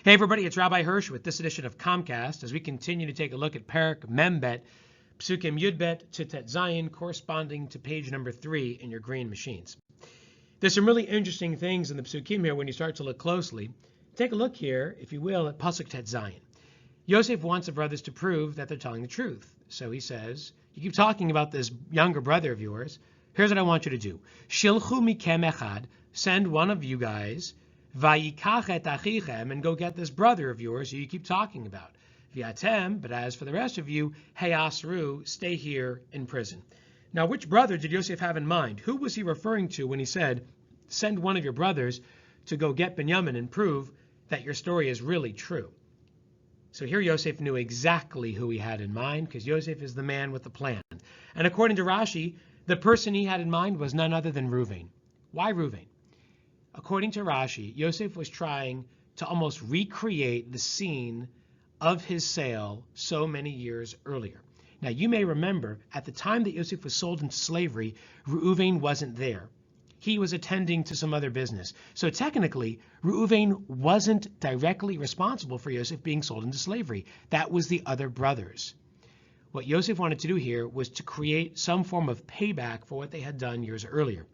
Hey everybody, it's Rabbi Hirsch with this edition of Comcast as we continue to take a look at Perek Membet, Pesukim Yudbet to Tet Zayin, corresponding to page number 3 in your green machines. There's some really interesting things in the Pesukim here when you start to look closely. Take a look here, if you will, at Pasuk Tet Zayin. Yosef wants the brothers to prove that they're telling the truth. So he says, you keep talking about this younger brother of yours. Here's what I want you to do. Shilchu mikem echad, send one of you guys, vayikach et achichem, and go get this brother of yours who you keep talking about. V'atem, but as for the rest of you, heyasru, stay here in prison. Now, which brother did Yosef have in mind? Who was he referring to when he said, send one of your brothers to go get Binyamin and prove that your story is really true? So here Yosef knew exactly who he had in mind, because Yosef is the man with the plan. And according to Rashi, the person he had in mind was none other than Reuven. Why Reuven? According to Rashi, Yosef was trying to almost recreate the scene of his sale so many years earlier. Now, you may remember, at the time that Yosef was sold into slavery, Reuven wasn't there. He was attending to some other business. So technically, Reuven wasn't directly responsible for Yosef being sold into slavery. That was the other brothers. What Yosef wanted to do here was to create some form of payback for what they had done years earlier.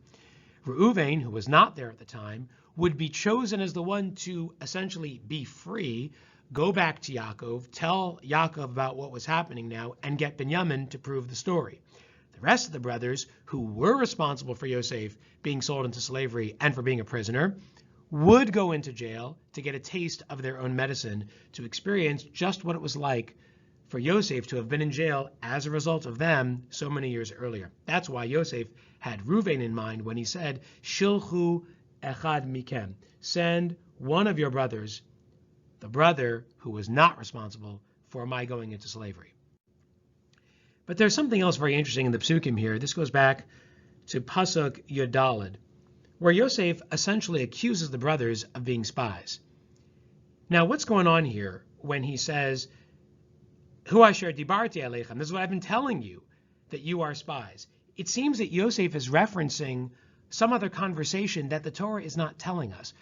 Reuven, who was not there at the time, would be chosen as the one to essentially be free, go back to Yaakov, tell Yaakov about what was happening now, and get Binyamin to prove the story. The rest of the brothers, who were responsible for Yosef being sold into slavery and for being a prisoner, would go into jail to get a taste of their own medicine, to experience just what it was like for Yosef to have been in jail as a result of them so many years earlier. That's why Yosef had Reuven in mind when he said, Shilchu echad mikem, send one of your brothers, the brother who was not responsible for my going into slavery. But there's something else very interesting in the Pesukim here. This goes back to Pasuk Yodalid, where Yosef essentially accuses the brothers of being spies. Now, what's going on here when he says, Hu asher dibarti aleichem, this is what I've been telling you, that you are spies? It seems that Yosef is referencing some other conversation that the Torah is not telling us.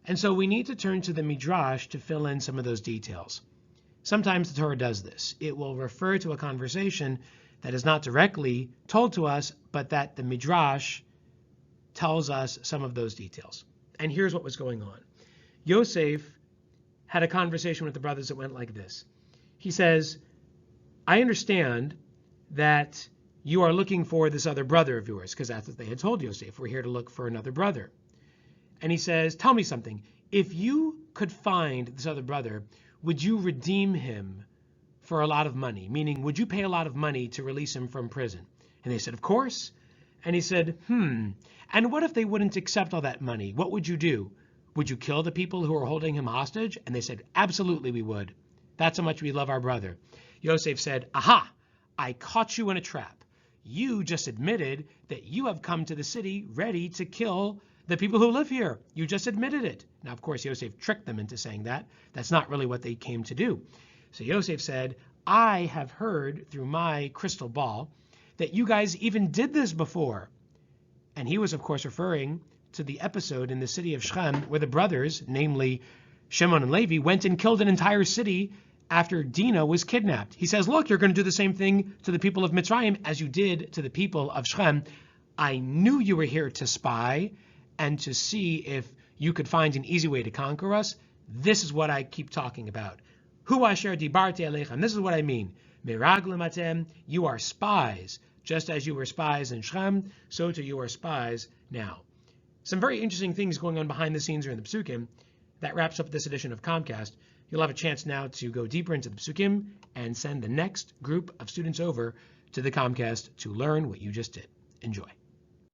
And so we need to turn to the Midrash to fill in some of those details. Sometimes the Torah does this. It will refer to a conversation that is not directly told to us, but that the Midrash tells us some of those details. And here's what was going on. Yosef had a conversation with the brothers that went like this. He says, I understand that you are looking for this other brother of yours, because that's what they had told Yosef. We're here to look for another brother. And he says, tell me something. If you could find this other brother, would you redeem him for a lot of money? Meaning, would you pay a lot of money to release him from prison? And they said, of course. And he said, and what if they wouldn't accept all that money? What would you do? Would you kill the people who are holding him hostage? And they said, absolutely we would. That's how much we love our brother. Yosef said, aha, I caught you in a trap. You just admitted that you have come to the city ready to kill the people who live here. You just admitted it. Now, of course, Yosef tricked them into saying that. That's not really what they came to do. So Yosef said, I have heard through my crystal ball that you guys even did this before. And he was, of course, referring to the episode in the city of Shechem where the brothers, namely Shimon and Levi, went and killed an entire city after Dinah was kidnapped. He says, look, you're going to do the same thing to the people of Mitzrayim as you did to the people of Shechem. I knew you were here to spy and to see if you could find an easy way to conquer us. This is what I keep talking about. Hu asher dibarti aleichem. This is what I mean. Meraglim atem, you are spies. Just as you were spies in Shechem, so too you are spies now. Some very interesting things going on behind the scenes here in the Pesukim. That wraps up this edition of Comcast. You'll have a chance now to go deeper into the Pesukim and send the next group of students over to the Comcast to learn what you just did. Enjoy.